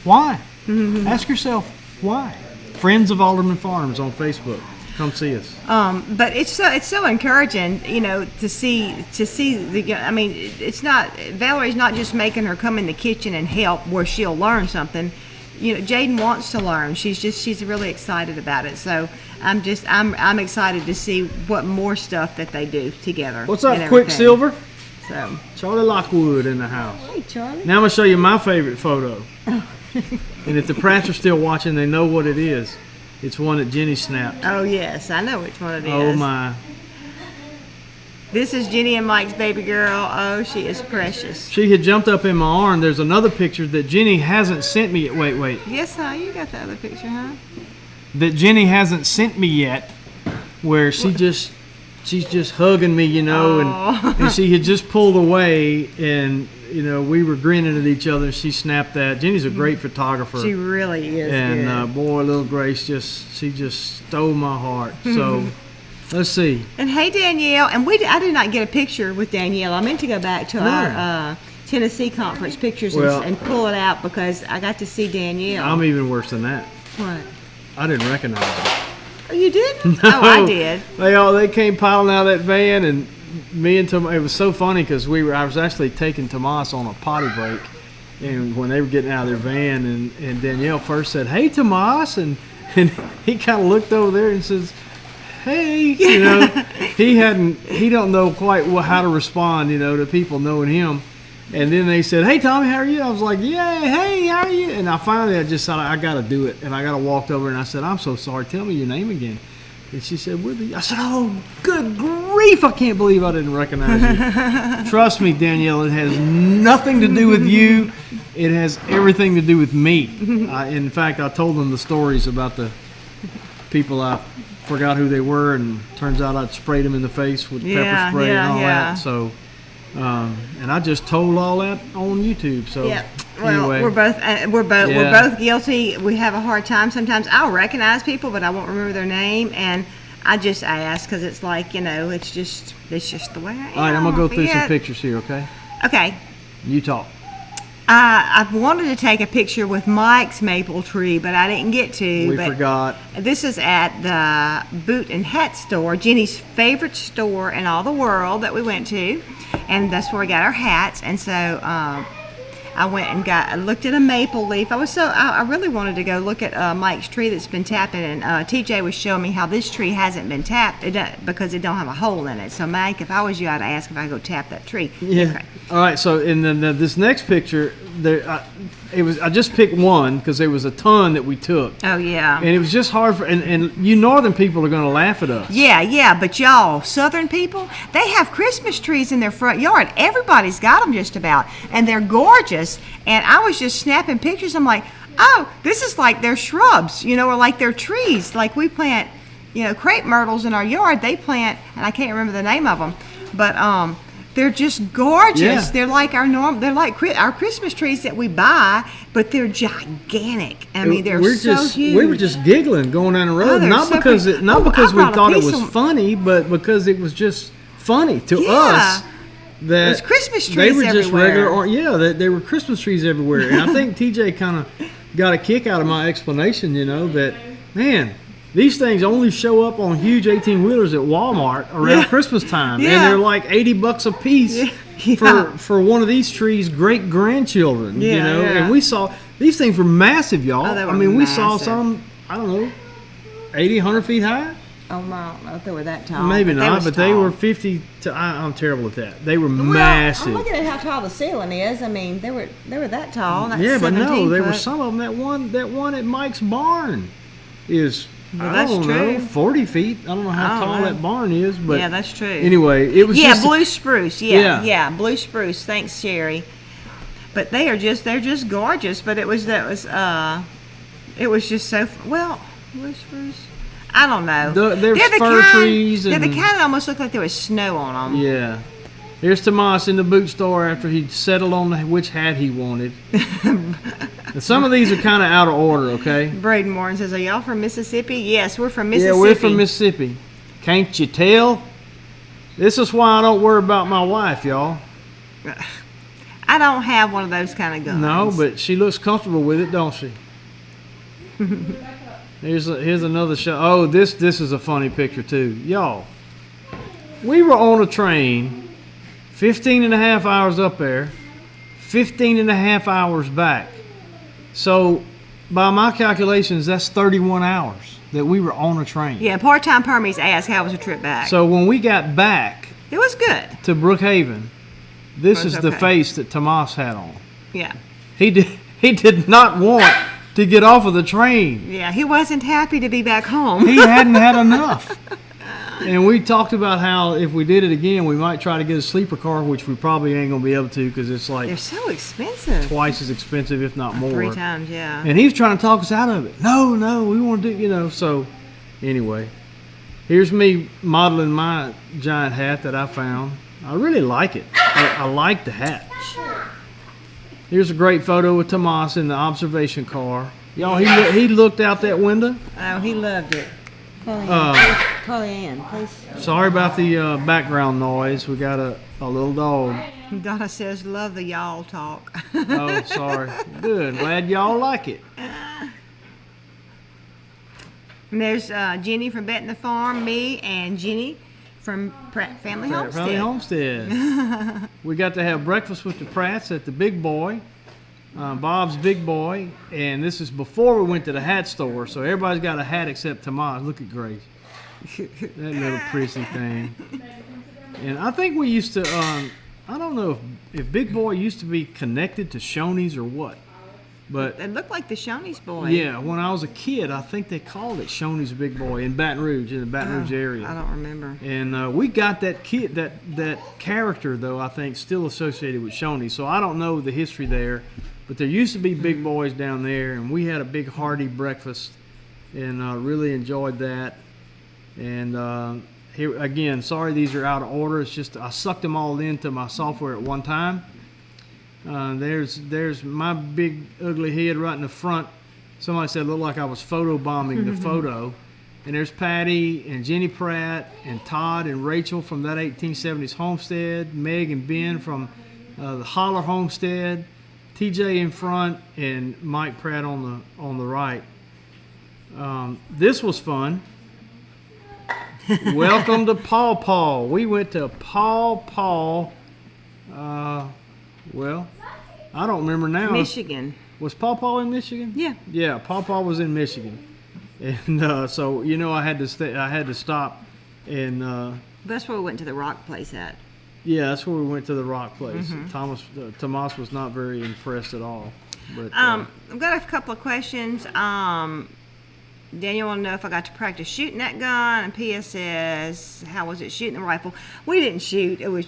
why? Ask yourself why. Friends of Alderman Farms on Facebook. Come see us. But it's so encouraging, to see the. I mean, it's not Valerie's not just making her come in the kitchen and help where she'll learn something. Jaden wants to learn. She's really excited about it. So I'm excited to see what more stuff that they do together. What's up, and everything. Quicksilver? So Charlie Lockwood in the house. hey, Charlie. Now I'm going to show you my favorite photo. And if the Pratts are still watching, they know what it is. It's one that Jenny snapped. Oh yes, I know which one it is. Oh my. This is Jenny and Mike's baby girl. Oh, she is precious. She had jumped up in my arm. There's another picture that Jenny hasn't sent me yet. Wait. Yes, huh? You got the other picture, huh? That Jenny hasn't sent me yet, where she's just hugging me, and she had just pulled away, and we were grinning at each other. She snapped that. Jenny's a great photographer. She really is. And boy, little Grace she just stole my heart. So let's see. And hey, Danielle, and I did not get a picture with Danielle. I meant to go back to our Tennessee conference pictures and pull it out because I got to see Danielle. I'm even worse than that. What? I didn't recognize her. Oh, you didn't? No. Oh, I did. They came piling out of that van, and me and Tomas. It was so funny because I was actually taking Tomas on a potty break, and when they were getting out of their van, and Danielle first said, "Hey, Tomas," and he kind of looked over there and says, "Hey," he don't know quite how to respond, to people knowing him. And then they said, "Hey, Tommy, how are you?" I was like, "Yeah, hey, how are you?" And I just thought, I got to do it. And I got to walk over and I said, "I'm so sorry. Tell me your name again." And she said, I said, "Oh, good grief. I can't believe I didn't recognize you." Trust me, Danielle, it has nothing to do with you. It has everything to do with me. In fact, I told them the stories about the people I forgot who they were, and turns out I'd sprayed them in the face with pepper spray and all that. So... and I just told all that on YouTube. So yeah. Well, anyway. we're both guilty. We have a hard time sometimes. I'll recognize people, but I won't remember their name, and I just ask because it's like it's just the way I am. All right, I'm gonna go through some forget. pictures here. Okay. Okay. You talk. I wanted to take a picture with Mike's maple tree, but I didn't get to. We forgot. This is at the boot and hat store, Jenny's favorite store in all the world that we went to, and that's where we got our hats. And so I went and looked at a maple leaf. I really wanted to go look at Mike's tree that's been tapping, and TJ was showing me how this tree hasn't been tapped because it don't have a hole in it. So Mike, if I was you, I'd ask if I could go tap that tree. Yeah. Okay. All right. So in this next picture, I just picked one because there was a ton that we took, Oh yeah. and it was just hard for. And you northern people are going to laugh at us. Yeah, but y'all, southern people, they have Christmas trees in their front yard. Everybody's got them just about, and they're gorgeous. And I was just snapping pictures. I'm like, oh, this is like their shrubs, or like their trees. Like we plant, crepe myrtles in our yard. They plant, and I can't remember the name of them, but they're just gorgeous. Yeah. They're like our Christmas trees that we buy, but they're gigantic. I mean, they're so huge. We were just giggling going down the road, they're not so because pretty. we I brought a thought it piece was of- funny, but because it was just funny to Yeah. us. That There's Christmas they trees were just everywhere. regular, they were Christmas trees everywhere. And I think TJ kind of got a kick out of my explanation, that, man, these things only show up on huge 18-wheelers at Walmart around Yeah. Christmas time. Yeah. And they're like $80 a piece Yeah. for one of these trees' great-grandchildren, Yeah, yeah. And we saw, these things were massive, y'all. Oh, they were I mean, we saw massive. some, I don't know, 80, 100 feet high? Oh, I don't know if they were that tall. Maybe not, was but they tall. were 50 to, I'm terrible at that. They were massive. I'm looking at how tall the ceiling is. I mean, they were that tall. That's Yeah, but no, 17 there were foot. some of them. That one at Mike's barn is Well, I that's don't know, true. 40 feet. I don't know how I don't tall know. that barn is, but Yeah, that's true. Anyway, it was Yeah, just blue spruce. Yeah. Yeah, blue spruce. Thanks, Sherry. But they're just gorgeous. But it was just so blue spruce. I don't know. There's They're the fir kind, trees They're the and- kind that almost look like there was snow on them. Yeah. Here's Tomas in the boot store after he settled on which hat he wanted. And some of these are kind of out of order, okay? Braden Warren says, "Are y'all from Mississippi?" Yes, we're from Mississippi. Yeah, we're from Mississippi. Can't you tell? This is why I don't worry about my wife, y'all. I don't have one of those kind of guns. No, but she looks comfortable with it, don't she? Here's another shot. Oh, this is a funny picture too. Y'all, we were on a train, 15 and a half hours up there, 15 and a half hours back. So, by my calculations, that's 31 hours that we were on a train. Yeah, part-time permies asked how was the trip back. So when we got back it was good. to Brookhaven, this Was is the okay. face that Tomas had on. Yeah. He did not want to get off of the train. Yeah, he wasn't happy to be back home. He hadn't had enough. And we talked about how if we did it again, we might try to get a sleeper car, which we probably ain't going to be able to because it's like They're so expensive. twice as expensive, if not more. 3 times, yeah. And he was trying to talk us out of it. No, we want to do, So, anyway, here's me modeling my giant hat that I found. I really like it. I like the hat. Here's a great photo of Tomas in the observation car. Y'all, he looked out that window. Oh, he loved it. Polly-Ann, please. Sorry about the background noise. We got a little dog. Donna says, love the y'all talk. Oh, sorry. Good. Glad y'all like it. And there's Jenny from Betting the Farm, me, and Jenny from Pratt Family Homestead. Family Homestead. We got to have breakfast with the Pratts at the Big Boy, Bob's Big Boy, and this is before we went to the hat store. So everybody's got a hat except Tomas. Look at Grace, that little prissy thing. And I think we used to. I don't know if Big Boy used to be connected to Shoney's or what, but It looked like the Shoney's boy. yeah, when I was a kid, I think they called it Shoney's Big Boy in Baton Rouge, in the Baton Rouge area. I don't remember. And we got that kid, that character though, I think, still associated with Shoney. So I don't know the history there, but there used to be Big Boys down there, and we had a big hearty breakfast, and really enjoyed that. And here again, sorry these are out of order. It's just I sucked them all into my software at one time. There's my big ugly head right in the front. Somebody said it looked like I was photobombing the photo. And there's Patty and Jenny Pratt and Todd and Rachel from that 1870s homestead, Meg and Ben from the Holler homestead, TJ in front, and Mike Pratt on the right. This was fun. Welcome to Paw Paw. We went to Paw Paw. Well, I don't remember now. Michigan. Was Paw Paw in Michigan? Yeah. Yeah, Paw Paw was in Michigan, and so I had to stop, and That's where we went to the rock place at. Yeah, that's where we went to the rock place. Tomas was not very impressed at all. But I've got a couple of questions. Daniel want to know if I got to practice shooting that gun, and P.S. says, how was it shooting the rifle? We didn't shoot. I was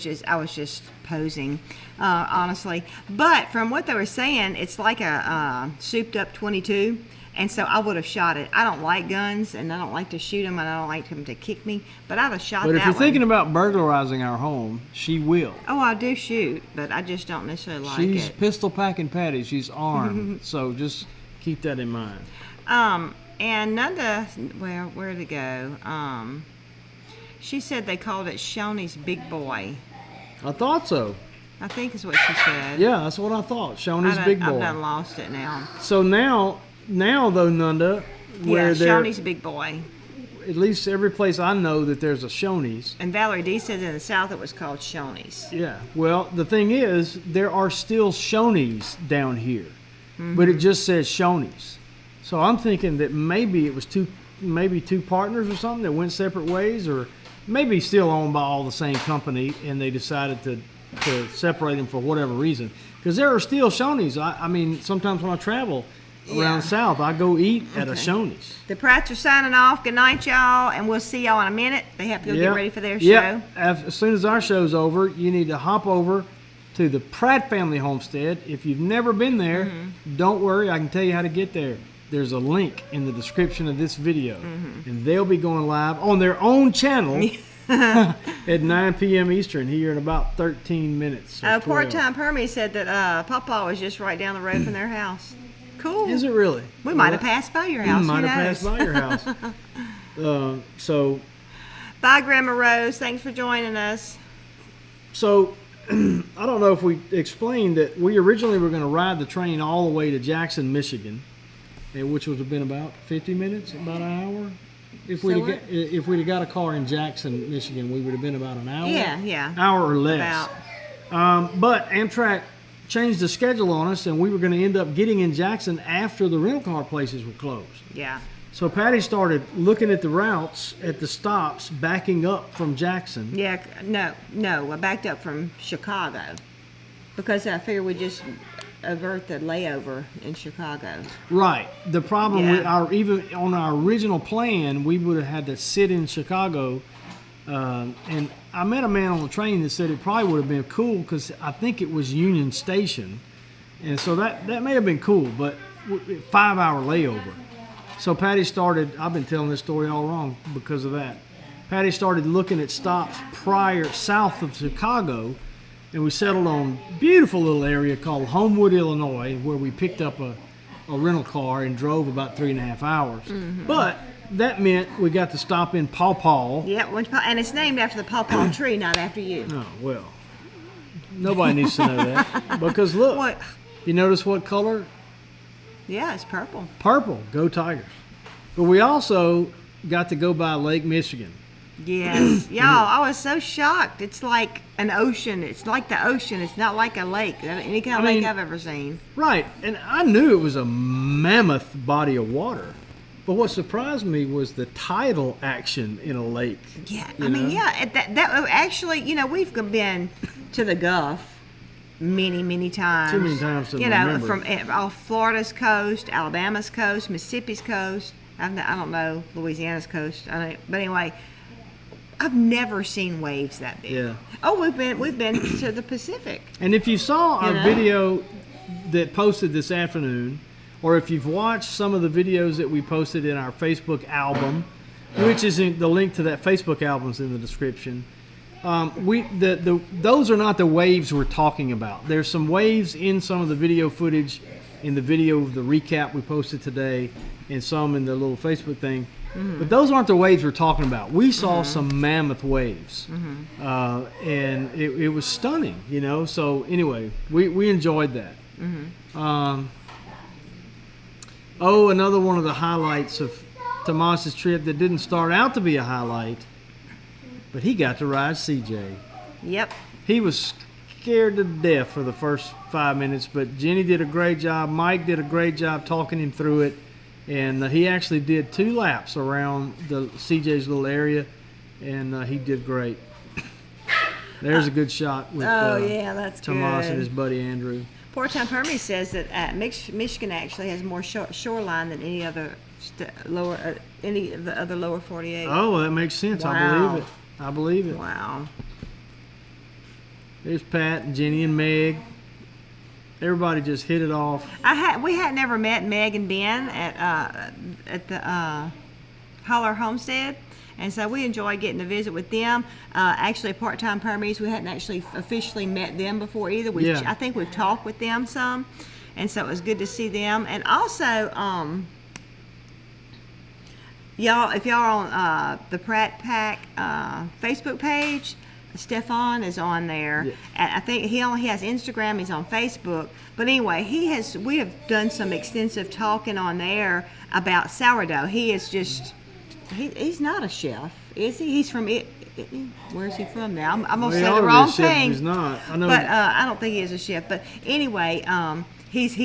just posing, honestly. But from what they were saying, it's like a souped up 22, and so I would have shot it. I don't like guns, and I don't like to shoot them, and I don't like them to kick me. But I'd have shot that one. But if you're thinking about burglarizing our home, she will. Oh, I do shoot, but I just don't necessarily like She's it. pistol packing Patty. She's armed, so just keep that in mind. And Nanda, well, where'd it go? She said they called it Shoney's Big Boy. I thought so. I think is what she said. Yeah, that's what I thought. Shoney's Big Boy. I've done lost it now. So now though, Nanda, where Shoney's Big Boy. At least every place I know that there's a Shoney's. And Valerie D says in the South it was called Shoney's. Yeah. Well, the thing is, there are still Shoney's down here, but it just says Shoney's. So I'm thinking that maybe it was two partners or something that went separate ways, or maybe still owned by all the same company, and they decided to separate them for whatever reason. Because there are still Shoney's. I mean, sometimes when I travel around the South, I go eat at a Shoney's. The Pratts are signing off. Good night, y'all, and we'll see y'all in a minute. They have to go get ready for their show. As soon as our show's over, you need to hop over to the Pratt Family Homestead. If you've never been there, don't worry. I can tell you how to get there. There's a link in the description of this video, and they'll be going live on their own channel at 9 p.m. Eastern here in about 13 minutes. Part-time Permy said that Pawpaw was just right down the road from their house. Cool. Is it really? We might have passed by your house. Might have passed by your house. Bye, Grandma Rose. Thanks for joining us. So, I don't know if we explained that we originally were going to ride the train all the way to Jackson, Michigan, which would have been about 50 minutes, about an hour. If we'd have got a car in Jackson, Michigan, we would have been about an hour. Yeah. Hour or less. But Amtrak changed the schedule on us, and we were going to end up getting in Jackson after the rental car places were closed. Yeah. So Patty started looking at the routes at the stops, backing up from Jackson. Yeah, no, I backed up from Chicago because I figured we'd just avert the layover in Chicago. Right. The problem with even on our original plan, we would have had to sit in Chicago. And I met a man on the train that said it probably would have been cool because I think it was Union Station. And so that may have been cool, but 5-hour layover. So Patty started, I've been telling this story all wrong because of that. Patty started looking at stops south of Chicago, and we settled on a beautiful little area called Homewood, Illinois, where we picked up a rental car and drove about 3.5 hours. But that meant we got to stop in Paw Paw. Yeah, and it's named after the Paw Paw tree, not after you. Oh, well, nobody needs to know that. Because look, What? You notice what color? Yeah, it's purple. Purple. Go Tigers. But we also got to go by Lake Michigan. Yes. Y'all, I was so shocked. It's like an ocean. It's like the ocean. It's not like a lake. Any kind of lake I've ever seen. Right. And I knew it was a mammoth body of water. But what surprised me was the tidal action in a lake. Yeah. That actually, we've been to the Gulf many times. Too many times to remember. From off Florida's coast, Alabama's coast, Mississippi's coast. I don't know Louisiana's coast. But anyway, I've never seen waves that big. Yeah. Oh, we've been to the Pacific. And if you saw our video that posted this afternoon, or if you've watched some of the videos that we posted in our Facebook album, which is the link to that Facebook album is in the description. Those are not the waves we're talking about. There's some waves in some of the video footage, in the video of the recap we posted today, and some in the little Facebook thing. But those aren't the waves we're talking about. We saw some mammoth waves, and it was stunning, So anyway, we enjoyed that. Another one of the highlights of Tomas's trip that didn't start out to be a highlight, but he got to ride CJ. Yep. He was scared to death for the first 5 minutes, but Jenny did a great job. Mike did a great job talking him through it, and he actually did 2 laps around the CJ's little area, and he did great. There's a good shot with yeah, that's Tomas good. and his buddy Andrew. Part-time Permie says that Michigan actually has more shoreline than any other any of the other lower 48. Oh, well, that makes sense. Wow. I believe it. Wow. There's Pat and Jenny and Meg. Everybody just hit it off. We had never met Meg and Ben at the Holler Homestead, and so we enjoyed getting to visit with them. Actually, Part-time Permies, we hadn't actually officially met them before either. Yeah. I think we've talked with them some, and so it was good to see them. And also, y'all, if y'all are on the Pratt Pack Facebook page, Stefan is on there. Yeah. And I think he only has Instagram. He's on Facebook. But anyway, we have done some extensive talking on there about sourdough. He is just, he's not a chef, is he? He's from it. Where's he from now? I'm gonna say the wrong thing. He's not. I know. But I don't think he is a chef. But anyway, he's a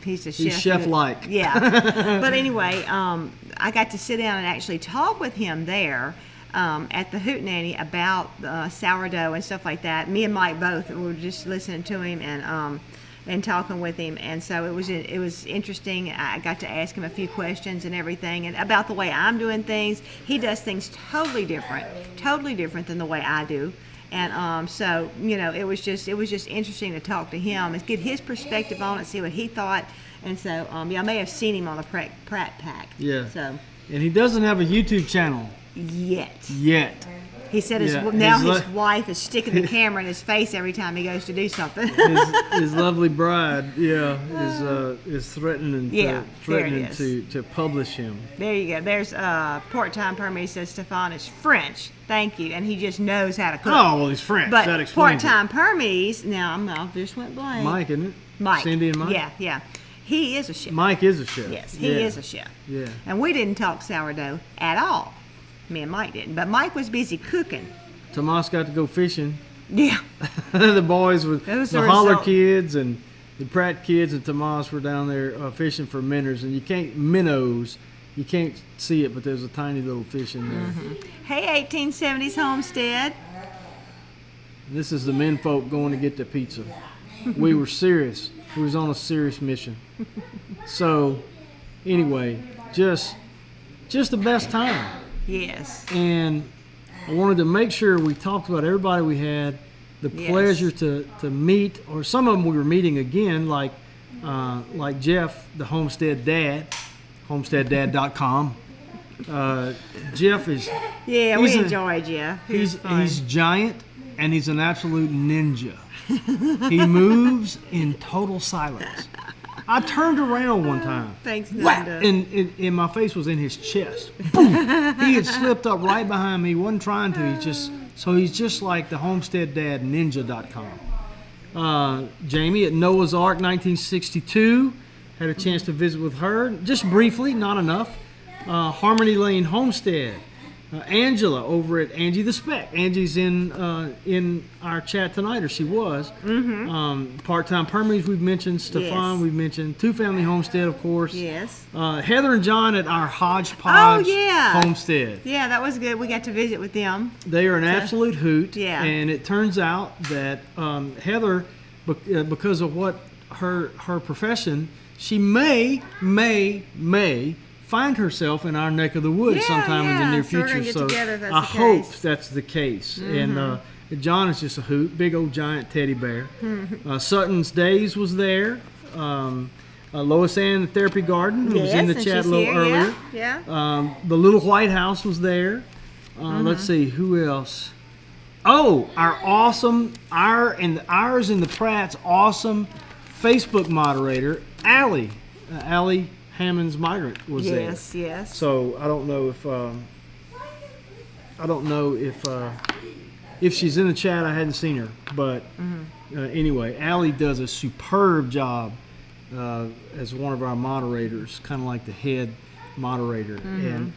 chef. He's chef-like. Yeah. But anyway, I got to sit down and actually talk with him there. At the Hootenanny about sourdough and stuff like that. Me and Mike both were just listening to him and talking with him, and so it was interesting. I got to ask him a few questions and everything, and about the way I'm doing things. He does things totally different than the way I do, and so it was just interesting to talk to him and get his perspective on it, see what he thought, and so y'all may have seen him on the Pratt Pack. Yeah. So. And he doesn't have a YouTube channel. Yet. He said his wife is sticking the camera in his face every time he goes to do something. his lovely bride, is threatening to publish him. There you go. There's Part-time Permie says Stefan is French. Thank you, and he just knows how to cook. Oh well, he's French. But that explains Part-time Permies. Now I just went blank. Mike, isn't it? Mike. Cindy and Mike. Yeah. He is a chef. Mike is a chef. Yes, he is a chef. Yeah. And we didn't talk sourdough at all. Me and Mike didn't, but Mike was busy cooking. Tomas got to go fishing. Yeah. The boys with the Holler kids and the Pratt kids and Tomas were down there fishing for minnows, and minnows. You can't see it, but there's a tiny little fish in there. Mm-hmm. Hey, 1870s Homestead. This is the men folk going to get the pizza. We were serious. We was on a serious mission. So, anyway, just the best time. Yes. And I wanted to make sure we talked about everybody we had the pleasure to meet, or some of them we were meeting again, like Jeff, the Homestead Dad, homesteaddad.com. Jeff is... Yeah, we enjoyed Jeff. He's giant, and he's an absolute ninja. He moves in total silence. I turned around one time. Thanks, Nanda. And my face was in his chest. Boom! He had slipped up right behind me. He wasn't trying to. He's just like the Homestead Dad Ninja.com. Jamie at Noah's Ark 1962. Had a chance to visit with her. Just briefly, not enough. Harmony Lane Homestead. Angela over at Angie the Spec. Angie's in our chat tonight, or she was. Mm-hmm. Part-time Permies we've mentioned. Stefan we've mentioned. Two Family Homestead, of course. Yes. Heather and John at our Hodgepodge Homestead. Yeah, that was good. We got to visit with them. They are an absolute hoot. Yeah. And it turns out that Heather, because of what her profession, she may find herself in our neck of the woods sometime in the near future. We're gonna get together if that's I the hope case. that's the case. And John is just a hoot, big old giant teddy bear. Sutton's Days was there. Lois Ann, the Therapy Garden, who was in the chat a little earlier. Yeah. The Little White House was there. Let's see, who else? Oh, ours and the Pratt's awesome Facebook moderator, Allie. Allie Hammond's Migrant was there. Yes. So I don't know if she's in the chat. I hadn't seen her, but anyway, Allie does a superb job as one of our moderators, kind of like the head moderator. And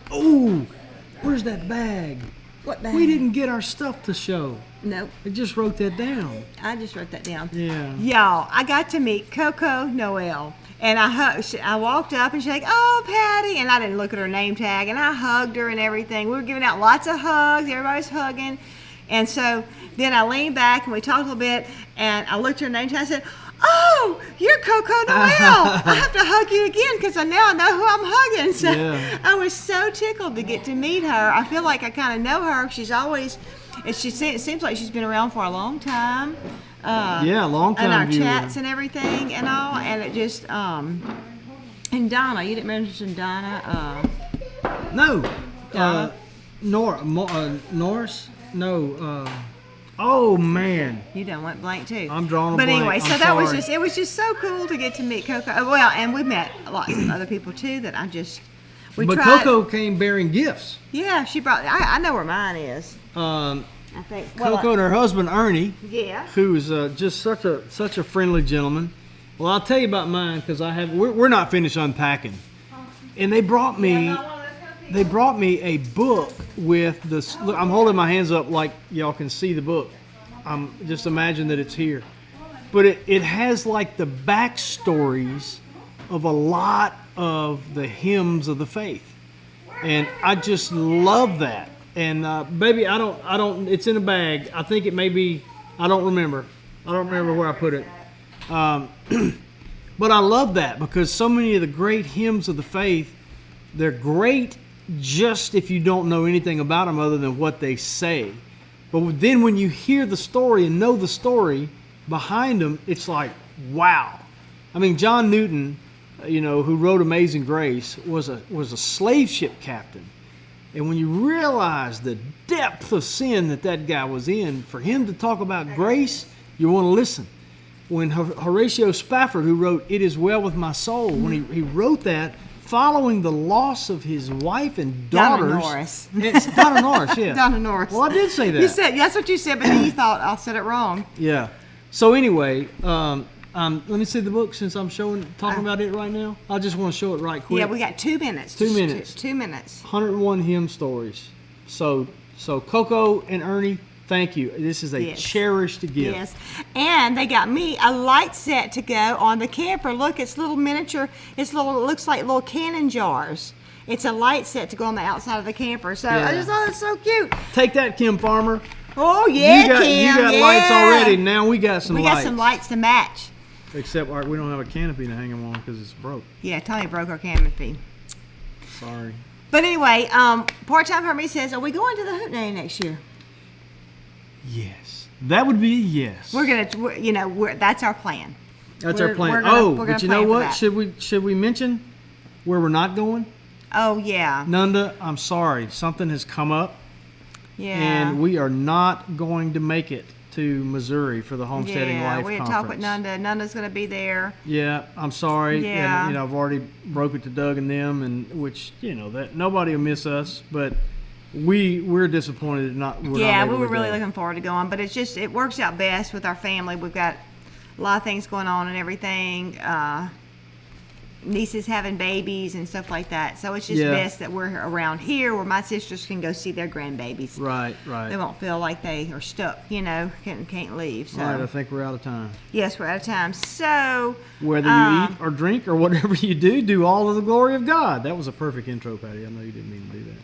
where's that bag? What bag? We didn't get our stuff to show. Nope. I just wrote that down. I just wrote that down. Yeah. Y'all, I got to meet Coco Noel. And I walked up and she's like, "Oh, Patty," and I didn't look at her name tag, and I hugged her and everything. We were giving out lots of hugs. Everybody was hugging. And so then I leaned back and we talked a little bit, and I looked at her name tag and I said, "Oh, you're Coco Noel. I have to hug you again because now I know who I'm hugging." So Yeah. I was so tickled to get to meet her. I feel like I kind of know her. She's always, it seems like she's been around for a long time. Yeah, long time And our viewer. chats and everything and all. And it just, and Donna, you didn't mention Donna. No. Donna? Norris? No. Oh, man. You done went blank too. I'm drawing a But blank. anyway, so I'm that was sorry. it was just so cool to get to meet Coco. Well, and we met lots of other people too that we But tried. Coco came bearing gifts. Yeah, she brought, I know where mine is. Um, I think. Well, Coco and her husband, Ernie, yeah. who is just such a friendly gentleman. Well, I'll tell you about mine because we're not finished unpacking. And they brought me a book with this. Look, I'm holding my hands up like y'all can see the book. Just imagine that it's here. But it has like the backstories of a lot of the hymns of the faith. And I just love that. And baby, I don't, it's in a bag. I think it may be, I don't remember where I put it. But I love that because so many of the great hymns of the faith, they're great just if you don't know anything about them other than what they say. But then when you hear the story and know the story behind them, it's like, wow. I mean, John Newton, who wrote Amazing Grace, was a slave ship captain. And when you realize the depth of sin that guy was in, for him to talk about grace, you want to listen. When Horatio Spafford, who wrote It Is Well With My Soul, when he wrote that, following the loss of his wife and daughters. Donna Norris. It's Donna Norris, yeah. Donna Norris. Well, I did say that. You said, that's what you said, but then you thought I said it wrong. Yeah. So anyway, let me see the book since I'm talking about it right now. I just want to show it right quick. Yeah, we got 2 minutes. 2 minutes. 2 minutes. 101 hymn stories. So Coco and Ernie, thank you. This is a Yes. cherished gift. Yes. And they got me a light set to go on the camper. Look, it's little miniature, it looks like little cannon jars. It's a light set to go on the outside of the camper. So Yeah. I just thought it's so cute. Take that, Kim Farmer. Oh, yeah, Kim. You got yeah. lights already. Now we got some We lights. got some lights to match. Except we don't have a canopy to hang them on because it's broke. Yeah, Tony broke our canopy. Sorry. But anyway, Part-Time Hermie says, are we going to the Hootenanny next year? Yes. That would be a yes. We're gonna, that's our plan. That's we're- our plan. we're gonna- we're But gonna you know plan for what? that. Should we mention where we're not going? Oh yeah, Nunda, I'm sorry. Something has come up, yeah. and we are not going to make it to Missouri for the Homesteading Life we had Conference. talked with Nunda. Nunda's gonna be there. Yeah, I'm sorry. Yeah. And, I've already broke it to Doug and them, and which that nobody will miss us, but we're disappointed we're not Yeah, able we were to really go. looking forward to going, but it works out best with our family. We've got a lot of things going on and everything. Nieces having babies and stuff like that, so it's just Yeah. best that we're around here where my sisters can go see their grandbabies. Right. They won't feel like they are stuck, can't leave. So All right, I think we're out of time. yes, we're out of time. So Whether you eat or drink or whatever you do all of the glory of God. That was a perfect intro, Patty. I know you didn't mean to do that.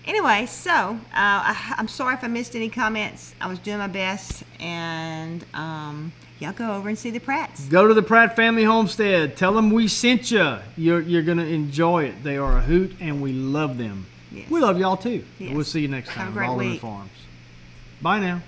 anyway, so I'm sorry if I missed any comments. I was doing my best, and y'all go over and see the Pratts. Go to the Pratt Family Homestead. Tell them we sent you. You're going to enjoy it. They are a hoot, and we love them. Yes. We love y'all, too. Yes. We'll see you next Have a time. great Alderman week. Farms. Bye now.